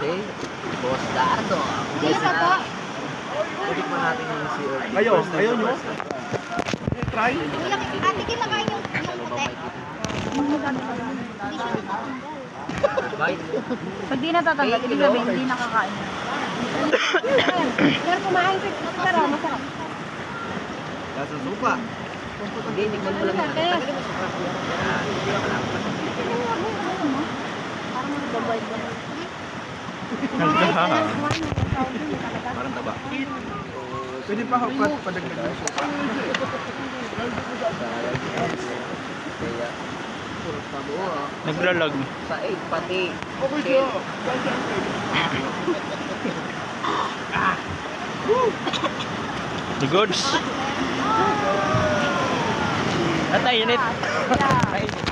Okay. Boss Dardo. Guys, Ulit pa natin yung si Ayaw nyo? Try. Ate, kinakain yung puti. Hindi siya natatanggal. Pag di natatanggal, ibig sabihin hindi nakakain. Pero kumain siya, pero masarap. Lasa suka. Hindi, tikman mo lang. Tagalin mo suka. Parang magbabayad ba? Parang taba. Pwede pa ako padagdag ng suka. Kaya, puro pabuo. Naglalag. Sa 8 pati. Okay siya. The goods. At init. Yeah.